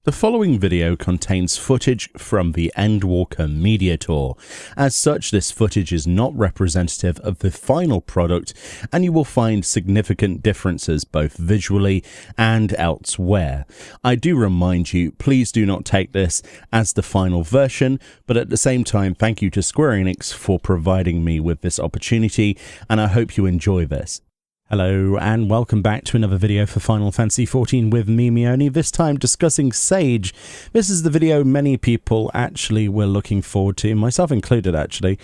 The following video contains footage from the Endwalker Media Tour. As such, this footage is not representative of the final product, and you will find significant differences both visually and elsewhere. I do remind you, please do not take this as the final version, but at the same time, thank you to Square Enix for providing me with this opportunity, and I hope you enjoy this. Hello and welcome back to another video for Final Fantasy XIV with me, Meoni, this time discussing Sage. This is the video many people actually were looking forward to, myself included actually.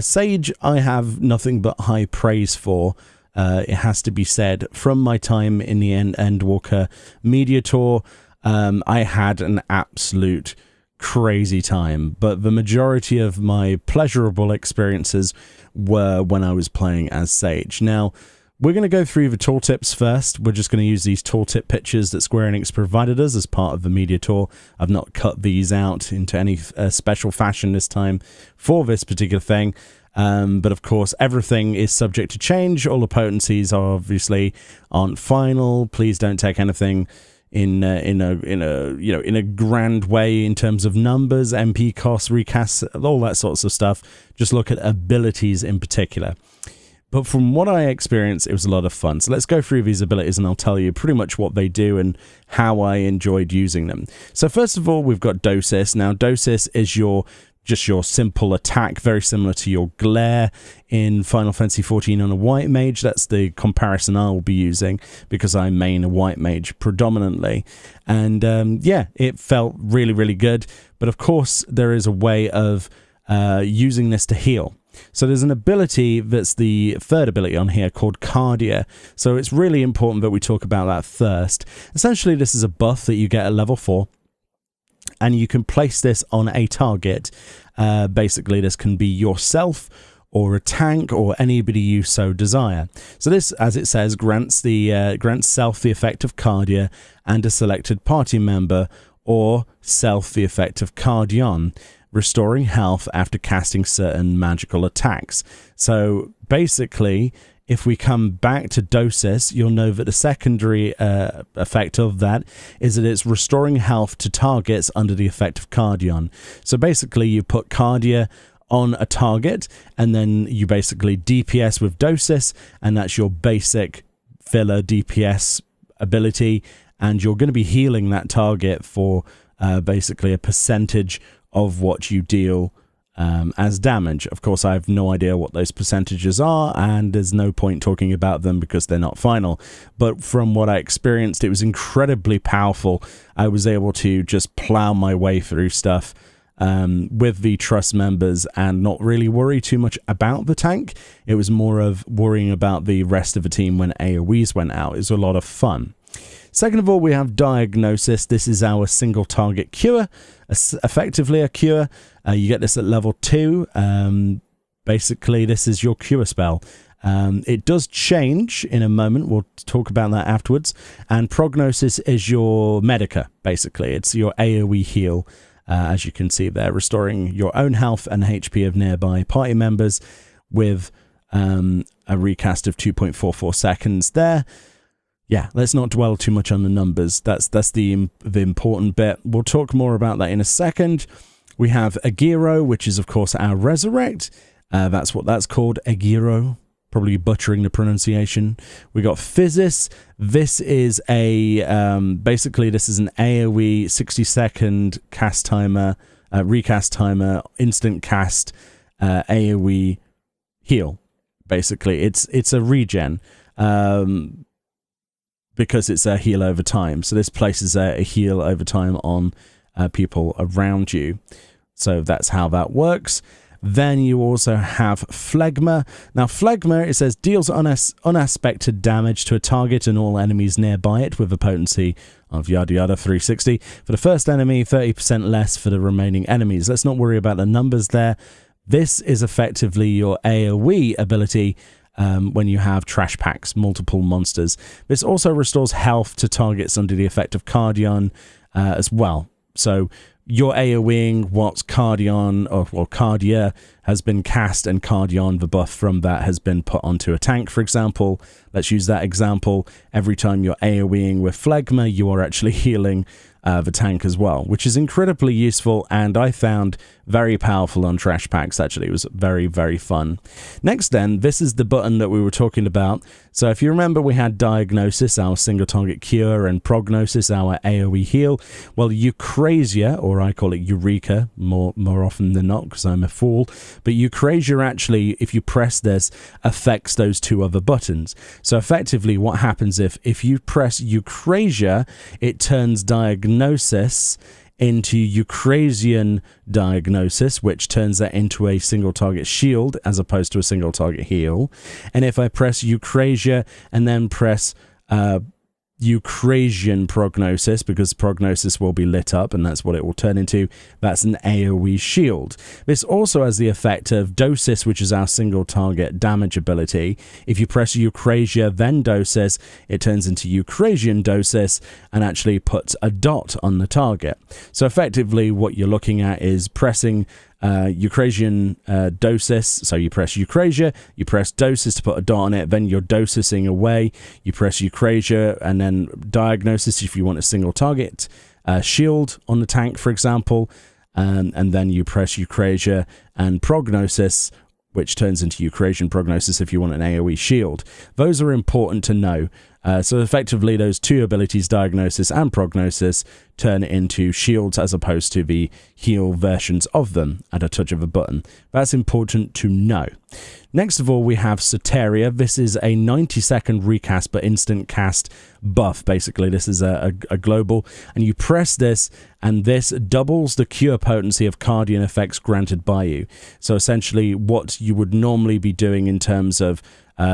Sage I have nothing but high praise for, it has to be said. From my time in the Endwalker Media Tour, I had an absolute crazy time, but the majority of my pleasurable experiences were when I was playing as Sage. Now, we're going to go through the tooltips first. We're just going to use these tooltip pictures that Square Enix provided us as part of the media tour. I've not cut these out into any special fashion this time for this particular thing. But of course, everything is subject to change. All the potencies are obviously aren't final. Please don't take anything in a grand way in terms of numbers, MP costs, recasts, all that sorts of stuff. Just look at abilities in particular. But from what I experienced, it was a lot of fun. So let's go through these abilities and I'll tell you pretty much what they do and how I enjoyed using them. So first of all, we've got Dosis. Now, Dosis is just your simple attack, very similar to your Glare in Final Fantasy XIV on a White Mage. That's the comparison I will be using because I main a White Mage predominantly. And yeah, it felt really, really good. But of course, there is a way of using this to heal. So there's an ability that's the third ability on here called Cardia. So it's really important that we talk about that first. Essentially, this is a buff that you get at level 4. And you can place this on a target. Basically, this can be yourself or a tank or anybody you so desire. So this, as it says, grants self the effect of Cardia and a selected party member, or self the effect of Cardion, restoring health after casting certain magical attacks. So basically, if we come back to Dosis, you'll know that the secondary effect of that is that it's restoring health to targets under the effect of Cardion. So basically, you put Cardia on a target, and then you basically DPS with Dosis, and that's your basic filler DPS ability, and you're going to be healing that target for basically a percentage of what you deal as damage. Of course, I have no idea what those percentages are, and there's no point talking about them because they're not final. But from what I experienced, it was incredibly powerful. I was able to just plow my way through stuff with the trust members and not really worry too much about the tank. It was more of worrying about the rest of the team when AoEs went out. It was a lot of fun. Second of all, we have Diagnosis. This is our single target cure, effectively a cure. You get this at level 2. Basically, this is your cure spell. It does change in a moment. We'll talk about that afterwards. And Prognosis is your Medica, basically. It's your AoE heal, as you can see there, restoring your own health and HP of nearby party members with a recast of 2.44 seconds there. Yeah, let's not dwell too much on the numbers. That's the important bit. We'll talk more about that in a second. We have Agiro, which is, of course, our Resurrect. That's what that's called, Agiro. Probably butchering the pronunciation. We got Physis. This is basically this is an AoE 60-second cast timer, recast timer, instant cast, AoE heal. Basically, it's a regen. Because it's a heal over time. So this places a heal over time on people around you. So that's how that works. Then you also have Phlegma. Now Phlegma, it says, deals unaspected damage to a target and all enemies nearby it with a potency of yada yada 360. For the first enemy, 30% less for the remaining enemies. Let's not worry about the numbers there. This is effectively your AoE ability when you have trash packs, multiple monsters. This also restores health to targets under the effect of Cardion as well. So you're AoEing what Cardion, or well, Cardia has been cast, and Cardion, the buff from that, has been put onto a tank, for example. Let's use that example. Every time you're AoEing with Phlegma, you are actually healing the tank as well, which is incredibly useful, and I found very powerful on trash packs. Actually, it was very, very fun. Next then, this is the button that we were talking about. So if you remember, we had Diagnosis, our single target cure, and Prognosis, our AoE heal. Well, eucrazia, or I call it Eureka more often than not because I'm a fool, but eucrazia actually, if you press this, affects those two other buttons. So effectively what happens if you press eucrazia, it turns Diagnosis into Eucrasian Diagnosis, which turns that into a single target shield as opposed to a single target heal. And if I press eucrazia and then press Eucrasian Prognosis, because Prognosis will be lit up and that's what it will turn into, that's an AoE shield. This also has the effect of Dosis, which is our single target damage ability. If you press eucrazia then Dosis, it turns into Eucrasian Dosis and actually puts a dot on the target. So effectively what you're looking at is pressing Eucrasian Dosis. So you press eucrazia, you press Dosis to put a dot on it, then you're dosising away. You press eucrazia and then Diagnosis if you want a single target shield on the tank, for example, and then you press eucrazia and Prognosis, which turns into Eucrasian Prognosis if you want an AoE shield. Those are important to know. So effectively those two abilities, Diagnosis and Prognosis, turn into shields as opposed to the heal versions of them at a touch of a button. That's important to know. Next of all, we have Soteria. This is a 90-second recast but instant cast buff. Basically, this is a global, and you press this, and this doubles the cure potency of Cardian effects granted by you. So essentially, what you would normally be doing in terms of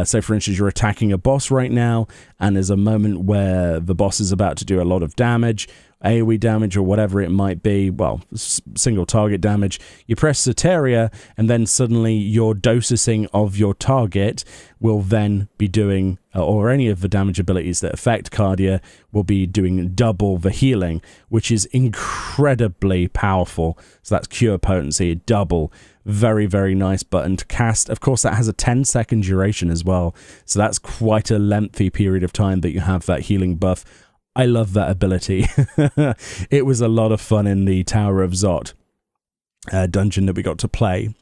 say, for instance, you're attacking a boss right now, and there's a moment where the boss is about to do a lot of damage, AoE damage or whatever it might be, well, single target damage. You press Soteria, and then suddenly your dosising of your target will then be doing, or any of the damage abilities that affect Cardia will be doing double the healing, which is incredibly powerful. So that's cure potency, double. Very, very nice button to cast. Of course, that has a 10-second duration as well. So that's quite a lengthy period of time that you have that healing buff. I love that ability. It was a lot of fun in the Tower of Zot dungeon that we got to play.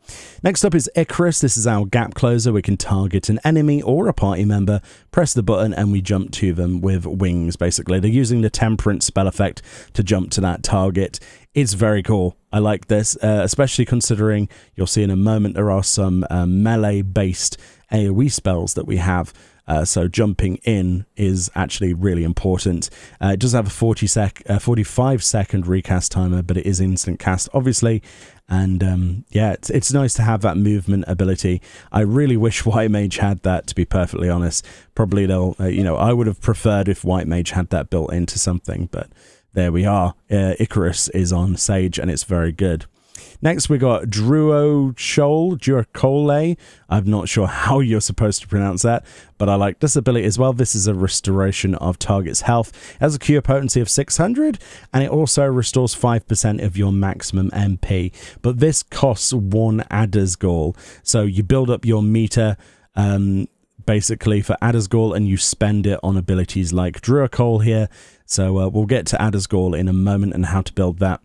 Next up is Icarus. This is our gap closer. We can target an enemy or a party member, press the button, and we jump to them with wings, basically. They're using the Temperance spell effect to jump to that target. It's very cool. I like this, especially considering you'll see in a moment there are some melee-based AoE spells that we have. So jumping in is actually really important. It does have a 45-second recast timer, but it is instant cast, obviously. And yeah, it's nice to have that movement ability. I really wish White Mage had that, to be perfectly honest. Probably they'll, I would have preferred if White Mage had that built into something, but there we are. Icarus is on Sage, and it's very good. Next, we got Duocole. I'm not sure how you're supposed to pronounce that, but I like this ability as well. This is a restoration of target's health. It has a cure potency of 600, and it also restores 5% of your maximum MP. But this costs 1 Adder's Gall. So you build up your meter basically for Adder's Gall, and you spend it on abilities like Duocole here. So we'll get to Adder's Gall in a moment and how to build that.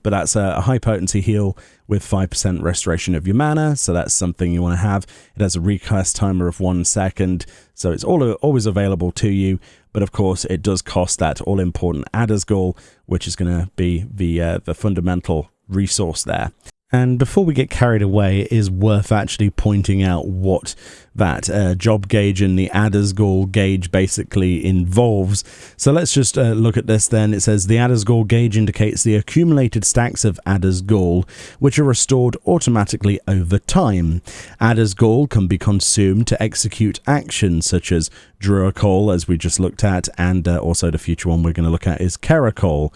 But that's a high potency heal with 5% restoration of your mana, so that's something you want to have. It has a recast timer of 1 second, so it's always available to you. But of course, it does cost that all-important Adder's Gall, which is going to be the fundamental resource there. And before we get carried away, it is worth actually pointing out what that job gauge and the Adder's Gall gauge basically involves. So let's just look at this then. It says the Adder's Gall gauge indicates the accumulated stacks of Adder's Gall, which are restored automatically over time. Adder's Gall can be consumed to execute actions such as Duocole, as we just looked at, and also the future one we're going to look at is Caracole.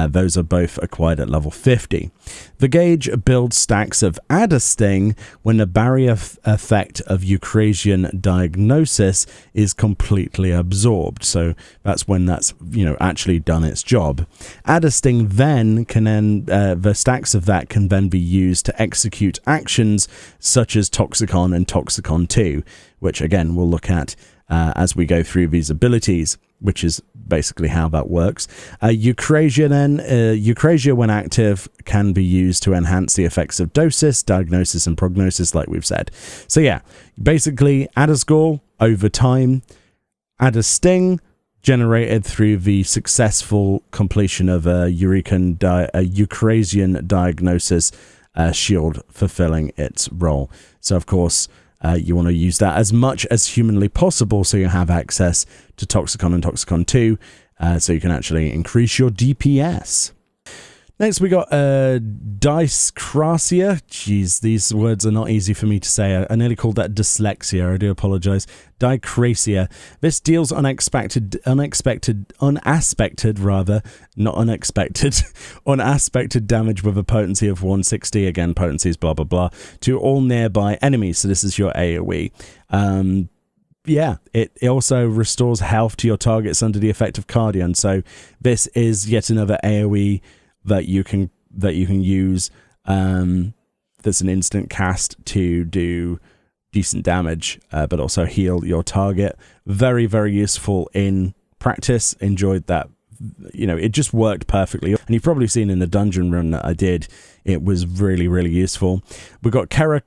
Those are both acquired at level 50. The gauge builds stacks of Adder Sting when the barrier effect of Eucrasian Diagnosis is completely absorbed. So that's when that's actually done its job. Adder Sting then the stacks of that can then be used to execute actions such as Toxicon and Toxicon 2, which again we'll look at as we go through these abilities. which is basically how that works. Eucrazia then, eucrazia when active can be used to enhance the effects of dosis, diagnosis and prognosis, like we've said. So yeah, basically Adder's Gall over time, Adder Sting generated through the successful completion of a eucrazian diagnosis shield fulfilling its role. So of course, you want to use that as much as humanly possible so you have access to Toxicon and Toxicon 2, so you can actually increase your DPS. Next, we got eucrazia. Jeez, these words are not easy for me to say. I nearly called that dyslexia. I do apologize. Eucrazia. This deals unaspected damage with a potency of 160. Again, potencies, blah, blah, blah, to all nearby enemies. So this is your AoE. Yeah, it also restores health to your targets under the effect of Cardion. So this is yet another AoE that you can use. That's an instant cast to do decent damage, but also heal your target. Very, very useful in practice. Enjoyed that. You know, it just worked perfectly. And you've probably seen in the dungeon run that I did, it was really, really useful. We've got Carachol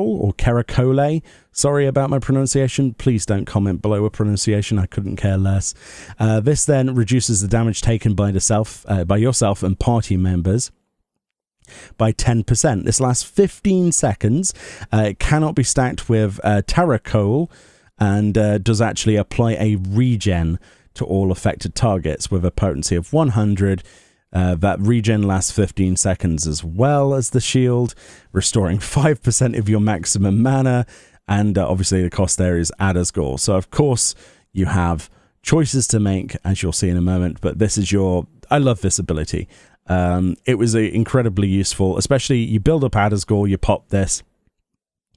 or Caracole. Sorry about my pronunciation. Please don't comment below a pronunciation. I couldn't care less. This then reduces the damage taken by yourself and party members by 10%. This lasts 15 seconds. It cannot be stacked with Taracol and does actually apply a regen to all affected targets with a potency of 100. That regen lasts 15 seconds as well as the shield, restoring 5% of your maximum mana, and obviously the cost there is Adder's Gall. So of course you have choices to make, as you'll see in a moment, but this is I love this ability. It was incredibly useful, especially you build up Adder's Gall, you pop this.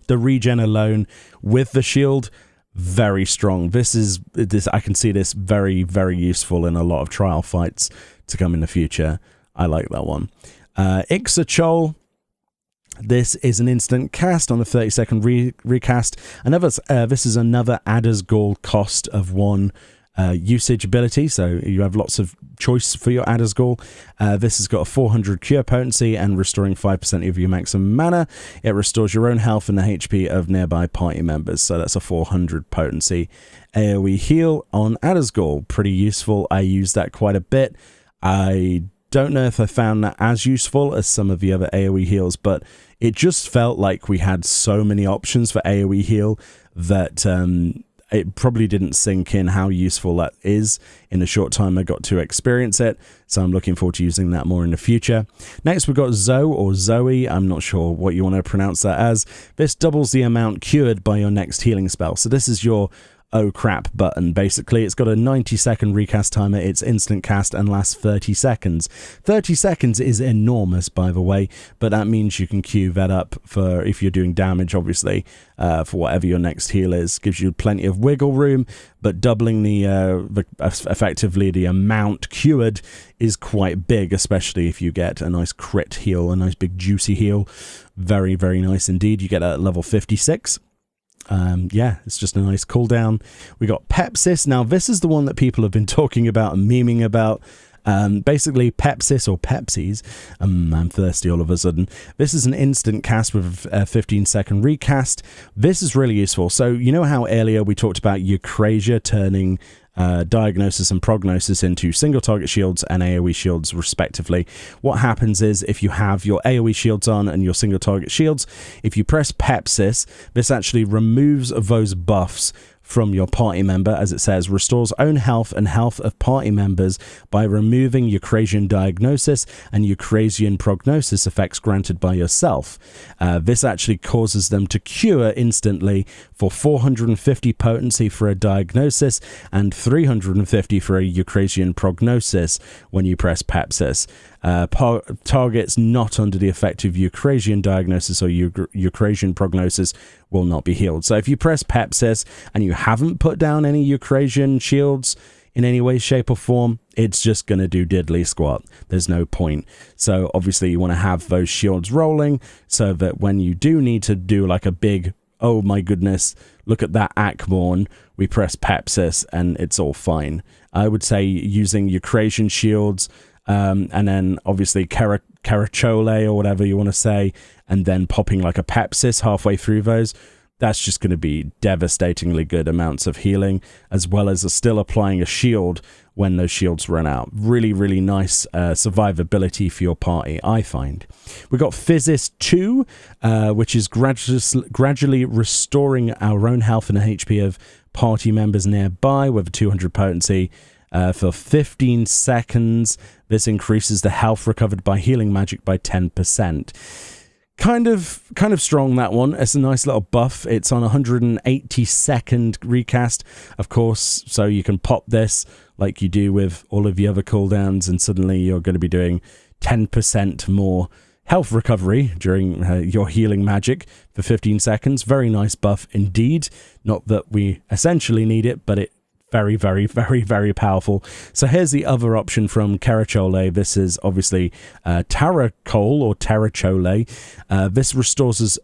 The regen alone with the shield, very strong. This I can see this very, very useful in a lot of trial fights to come in the future. I like that one. Ixachol. This is an instant cast on a 30-second recast. This is another Adder's Gall cost of 1 usage ability, so you have lots of choice for your Adder's Gall. This has got a 400 cure potency and restoring 5% of your maximum mana. It restores your own health and the HP of nearby party members, so that's a 400 potency AoE heal on Adder's Gall. Pretty useful. I use that quite a bit. I don't know if I found that as useful as some of the other AoE heals, but it just felt like we had so many options for AoE heal that it probably didn't sink in how useful that is in the short time I got to experience it. So I'm looking forward to using that more in the future. Next, we've got Zoe. I'm not sure what you want to pronounce that as. This doubles the amount cured by your next healing spell. So this is your oh crap button. Basically, it's got a 90-second recast timer. It's instant cast and lasts 30 seconds. 30 seconds is enormous, by the way, but that means you can queue that up for if you're doing damage, obviously, for whatever your next heal is. Gives you plenty of wiggle room, but doubling effectively the amount cured is quite big, especially if you get a nice crit heal, a nice big juicy heal. Very, very nice indeed. You get at level 56. Yeah, it's just a nice cooldown. We got Pepsis. Now, this is the one that people have been talking about and memeing about. Basically, Pepsis or Pepsis. I'm thirsty all of a sudden. This is an instant cast with a 15-second recast. This is really useful. So, you know how earlier we talked about eucrazia turning diagnosis and prognosis into single target shields and AoE shields respectively. What happens is if you have your AoE shields on and your single target shields, if you press Pepsis, this actually removes those buffs from your party member, as it says, restores own health and health of party members by removing Eucrazian diagnosis and Eucrazian prognosis effects granted by yourself. This actually causes them to cure instantly for 450 potency for a diagnosis and 350 for a Eucrazian prognosis when you press Pepsis. Targets not under the effect of Eucrazian diagnosis or Eucrazian prognosis will not be healed. So if you press Pepsis and you haven't put down any Eucrazian shields in any way, shape or form, it's just going to do diddly squat. There's no point. So obviously you want to have those shields rolling so that when you do need to do like a big oh my goodness, look at that Akmorn. We press Pepsis and it's all fine. I would say using eucrasian shields, and then obviously Carachole or whatever you want to say, and then popping like a Pepsis halfway through those. That's just going to be devastatingly good amounts of healing, as well as still applying a shield when those shields run out. Really, really nice survivability for your party, I find. We got Physis 2, which is gradually restoring our own health and HP of party members nearby with a 200 potency for 15 seconds. This increases the health recovered by healing magic by 10%. Kind of strong, that one. It's a nice little buff. It's on 180-second recast, of course, so you can pop this like you do with all of the other cooldowns, and suddenly you're going to be doing 10% more health recovery during your healing magic for 15 seconds. Very nice buff indeed. Not that we essentially need it, but it very, very, very, very powerful. So here's the other option from Carachole. This is obviously Taracole or Terrachole. This restores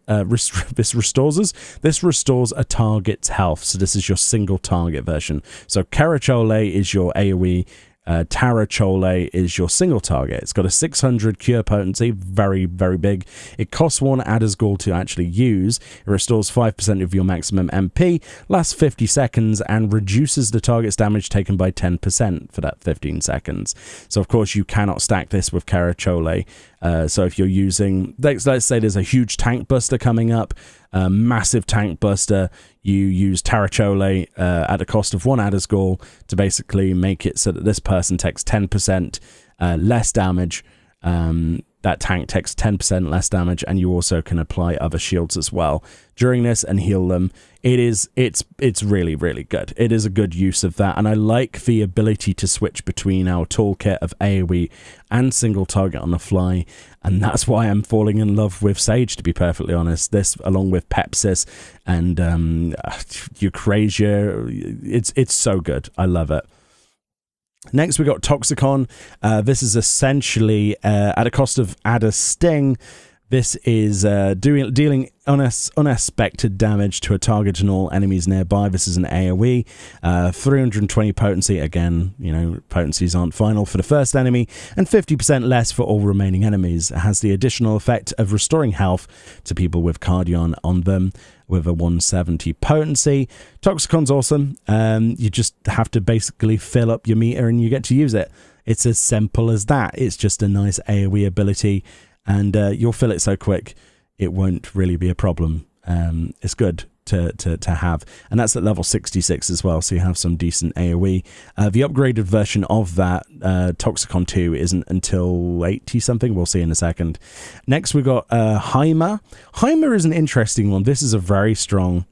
a target's health. So this is your single target version. So Carachole is your AoE. Tarachole is your single target. It's got a 600 cure potency, very, very big. It costs 1 Adder's Gall to actually use. It restores 5% of your maximum MP, lasts 50 seconds, and reduces the target's damage taken by 10% for that 15 seconds. So, of course, you cannot stack this with Carachole. So if you're using, let's say there's a huge tank buster coming up, massive tank buster, you use Tarachole at the cost of 1 Adder's Gall to basically make it so that this person takes 10% less damage. That tank takes 10% less damage, and you also can apply other shields as well during this and heal them. It's really, really good. It is a good use of that, and I like the ability to switch between our toolkit of AoE and single target on the fly, and that's why I'm falling in love with Sage, to be perfectly honest. This, along with Pepsis and eucrazia, it's so good. I love it. Next, we got Toxicon. This is essentially at a cost of Adder Sting. This is dealing unexpected damage to a target and all enemies nearby. This is an AoE. 320 potency. Again, you know, potencies aren't final for the first enemy, and 50% less for all remaining enemies. It has the additional effect of restoring health to people with Cardion on them, with a 170 potency. Toxicon's awesome. You just have to basically fill up your meter and you get to use it. It's as simple as that. It's just a nice AoE ability, and you'll fill it so quick it won't really be a problem. It's good to have, and that's at level 66 as well, so you have some decent AoE. The upgraded version of that, Toxicon 2, isn't until 80 something. We'll see in a second. Next we got Heimer. Heimer is an interesting one. This is a very strong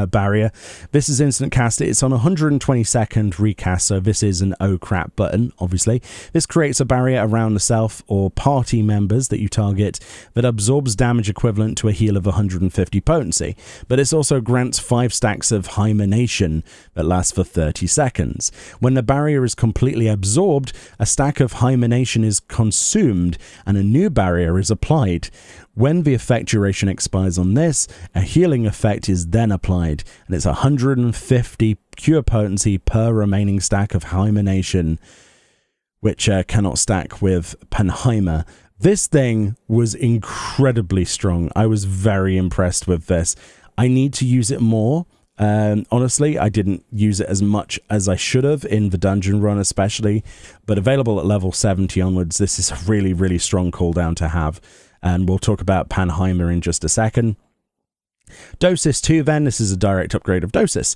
barrier. This is instant cast. It's on 120-second recast, so this is an oh crap button, obviously. This creates a barrier around the self or party members that you target that absorbs damage equivalent to a heal of 150 potency, but this also grants 5 stacks of Hymenation that lasts for 30 seconds. When the barrier is completely absorbed, a stack of Hymenation is consumed and a new barrier is applied. When the effect duration expires on this, a healing effect is then applied, and it's 150 cure potency per remaining stack of Hymenation, which cannot stack with Panheimer. This thing was incredibly strong. I was very impressed with this. I need to use it more. Honestly, I didn't use it as much as I should have in the dungeon run especially, but available at level 70 onwards, this is a really, really strong cooldown to have. And we'll talk about Panheimer in just a second. Dosis 2 then, this is a direct upgrade of Dosis.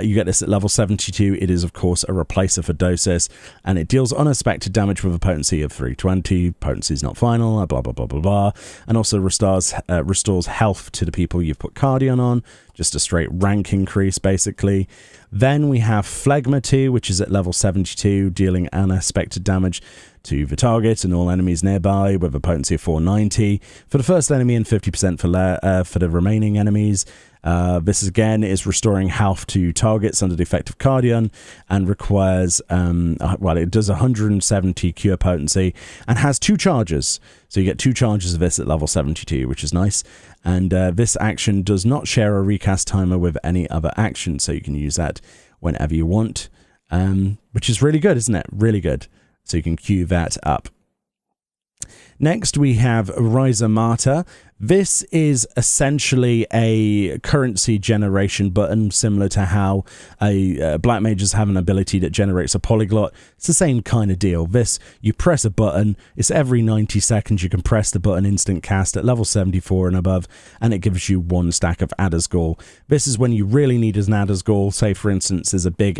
You get this at level 72. It is, of course, a replacer for Dosis, and it deals unexpected damage with a potency of 320. Potency is not final, blah, blah, blah, blah, blah. And also restores health to the people you've put Cardion on. Just a straight rank increase, basically. Then we have Phlegma 2, which is at level 72, dealing unexpected damage to the target and all enemies nearby with a potency of 490 for the first enemy and 50% for the remaining enemies. This again is restoring health to targets under the effect of Cardion and requires, well, it does 170 cure potency and has 2 charges. So you get 2 charges of this at level 72, which is nice. And this action does not share a recast timer with any other action, so you can use that whenever you want, which is really good, isn't it? Really good. So you can queue that up. Next, we have Riser Martyr. This is essentially a currency generation button, similar to how black mages have an ability that generates a polyglot. It's the same kind of deal. This, you press a button, it's every 90 seconds you can press the button, instant cast at level 74 and above, and it gives you 1 stack of Adder's Gall. This is when you really need an Adder's Gall. Say, for instance, there's a big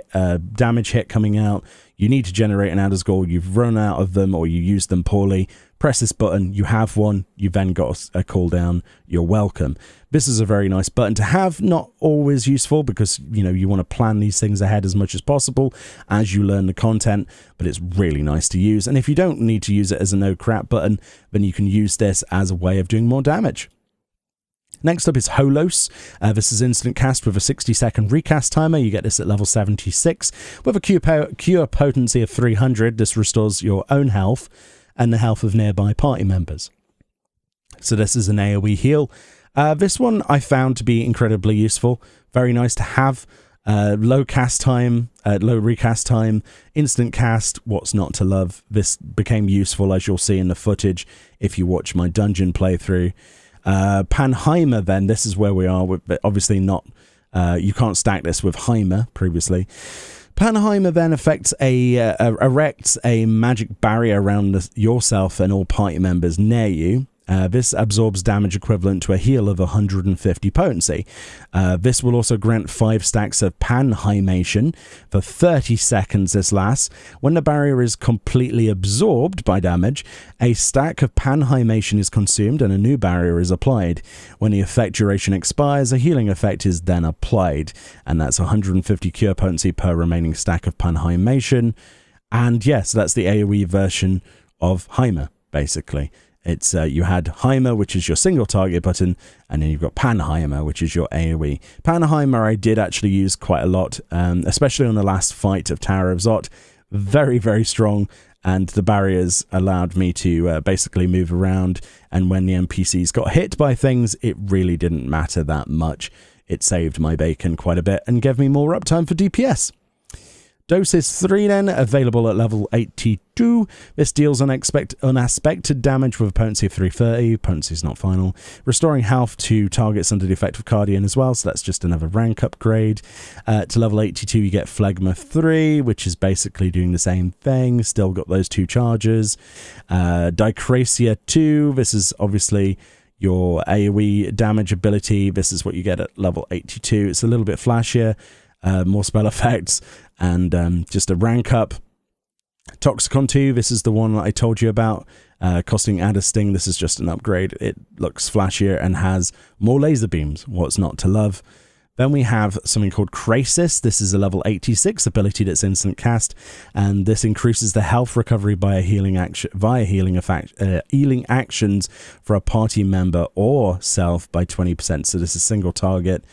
damage hit coming out. You need to generate an Adder's Gall. You've run out of them or you used them poorly. Press this button, you have one, you've then got a cooldown, you're welcome. This is a very nice button to have, not always useful because, you know, you want to plan these things ahead as much as possible as you learn the content, but it's really nice to use. And if you don't need to use it as a no crap button, then you can use this as a way of doing more damage. Next up is Holos. This is instant cast with a 60-second recast timer. You get this at level 76 with a cure potency of 300. This restores your own health and the health of nearby party members. So this is an AoE heal. This one I found to be incredibly useful. Very nice to have. Low cast time, low recast time, instant cast, what's not to love. This became useful, as you'll see in the footage if you watch my dungeon playthrough. Panheimer, then, this is where we are, but obviously not, you can't stack this with Heimer previously. Panheimer then erects a magic barrier around yourself and all party members near you. This absorbs damage equivalent to a heal of 150 potency. This will also grant 5 stacks of Panheimation for 30 seconds this lasts. When the barrier is completely absorbed by damage, a stack of Panheimation is consumed and a new barrier is applied. When the effect duration expires, a healing effect is then applied. And that's 150 cure potency per remaining stack of Panheimation. And yes, that's the AoE version of Heimer, basically. It's you had Heimer, which is your single target button, and then you've got Panheimer, which is your AoE. Panheimer I did actually use quite a lot, especially on the last fight of Tower of Zot. Very, very strong, and the barriers allowed me to basically move around, and when the NPCs got hit by things, it really didn't matter that much. It saved my bacon quite a bit and gave me more uptime for DPS. Doses 3 then, available at level 82. This deals unaspected damage with a potency of 330. Potency is not final. Restoring health to targets under the effect of Cardion as well, so that's just another rank upgrade. To level 82 you get Phlegma 3, which is basically doing the same thing. Still got those 2 charges. Eucrazia 2, this is obviously your AoE damage ability. This is what you get at level 82. It's a little bit flashier. More spell effects and just a rank up. Toxicon 2, this is the one that I told you about, costing Adder Sting. This is just an upgrade. It looks flashier and has more laser beams. What's not to love? Then we have something called Crasis. This is a level 86 ability that's instant cast, and this increases the health recovery by a healing action via healing actions for a party member or self by 20%. So this is single target.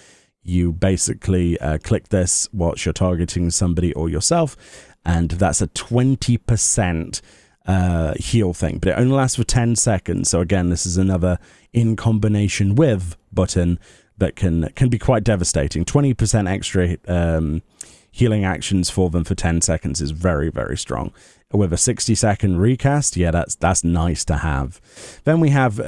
You basically click this whilst you're targeting somebody or yourself, and that's a 20% heal thing, but it only lasts for 10 seconds. So again, this is another in combination with button that can be quite devastating. 20% extra healing actions for them for 10 seconds is very, very strong. With a 60-second recast, yeah, that's nice to have. Then we have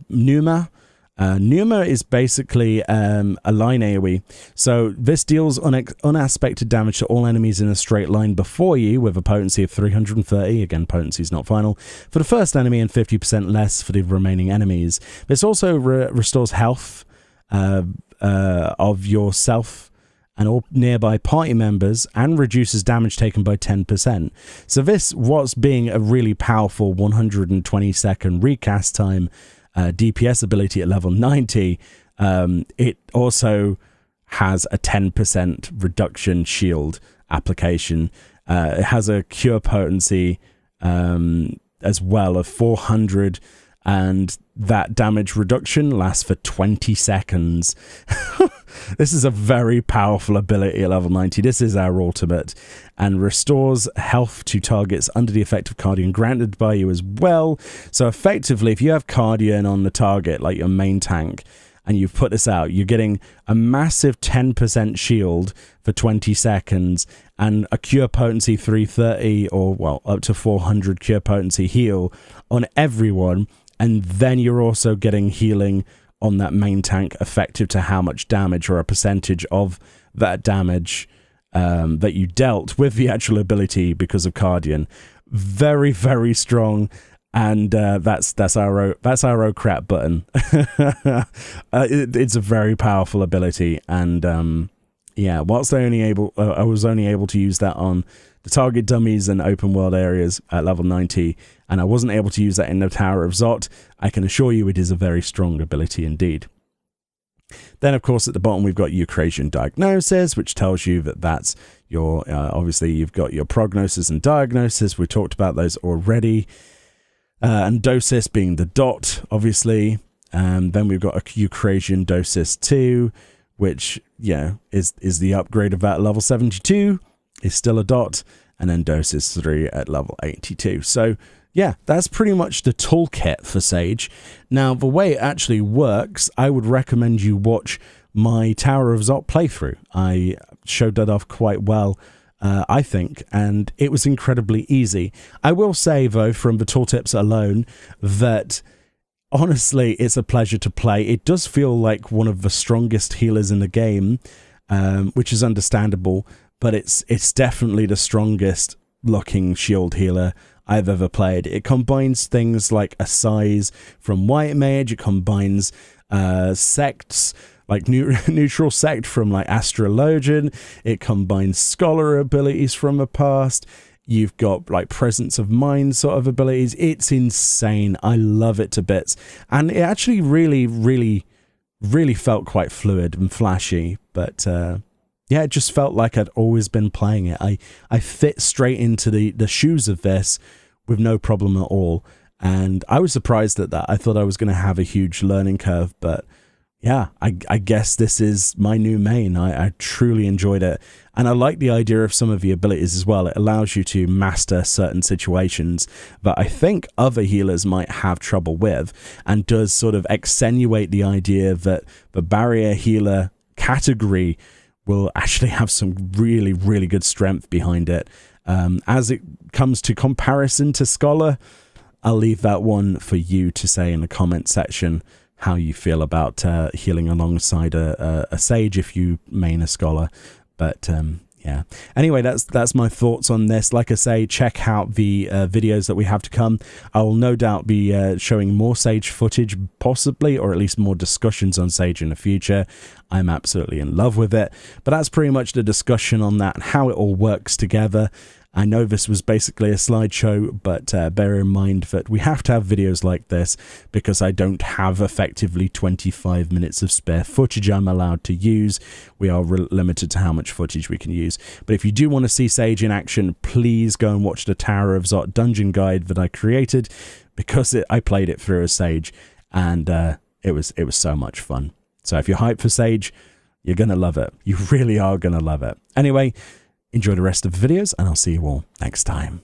Pneuma. Pneuma is basically a line AoE. So this deals unaspected damage to all enemies in a straight line before you with a potency of 330. Again, potency is not final. For the first enemy and 50% less for the remaining enemies. This also restores health of yourself and all nearby party members and reduces damage taken by 10%. So this was being a really powerful 120-second recast time DPS ability at level 90, it also has a 10% reduction shield application. It has a cure potency as well of 400, and that damage reduction lasts for 20 seconds. This is a very powerful ability at level 90. This is our ultimate, and restores health to targets under the effect of Cardian granted by you as well. So effectively, if you have Cardian on the target, like your main tank, and you've put this out, you're getting a massive 10% shield for 20 seconds and a cure potency 330 or, well, up to 400 cure potency heal on everyone. And then you're also getting healing on that main tank effective to how much damage or a percentage of that damage that you dealt with the actual ability because of Cardian. Very, very strong. And that's our crap button. It's a very powerful ability, and yeah, whilst I was only able to use that on the target dummies and open world areas at level 90, and I wasn't able to use that in the Tower of Zot, I can assure you it is a very strong ability indeed. Then, of course, at the bottom, we've got eucrasia diagnosis, which tells you that that's your, obviously, you've got your prognosis and diagnosis. We talked about those already. And dosis being the dot, obviously. Then we've got a eucrasian dosis 2, which, yeah, is the upgrade of that level 72, is still a dot. And then dosis 3 at level 82. So, yeah, that's pretty much the toolkit for Sage. Now, the way it actually works, I would recommend you watch my Tower of Zot playthrough. I showed that off quite well, I think, and it was incredibly easy. I will say, though, from the tooltips alone, that honestly, it's a pleasure to play. It does feel like one of the strongest healers in the game, which is understandable, but it's definitely the strongest looking shield healer I've ever played. It combines things like a size from White Mage, it combines sects, like neutral sect from like Astrologian. It combines scholar abilities from the past. You've got like presence of mind sort of abilities. It's insane. I love it to bits. And it actually really felt quite fluid and flashy. But yeah, it just felt like I'd always been playing it. I fit straight into the shoes of this with no problem at all. And I was surprised at that. I thought I was going to have a huge learning curve, but yeah, I guess this is my new main. I truly enjoyed it. And I like the idea of some of the abilities as well. It allows you to master certain situations that I think other healers might have trouble with, and does sort of extenuate the idea that the barrier healer category will actually have some really good strength behind it. As it comes to comparison to Scholar, I'll leave that one for you to say in the comment section how you feel about healing alongside a Sage if you main a Scholar. But yeah, anyway, that's my thoughts on this. Like I say, check out the videos that we have to come. I will no doubt be showing more Sage footage, possibly, or at least more discussions on Sage in the future. I'm absolutely in love with it. But that's pretty much the discussion on that and how it all works together. I know this was basically a slideshow, but bear in mind that we have to have videos like this because I don't have effectively 25 minutes of spare footage I'm allowed to use. We are limited to how much footage we can use. But if you do want to see Sage in action, please go and watch the Tower of Zot dungeon guide that I created, because I played it through as Sage, and it was so much fun. So if you're hyped for Sage, you're going to love it. You really are going to love it. Anyway, enjoy the rest of the videos, and I'll see you all next time.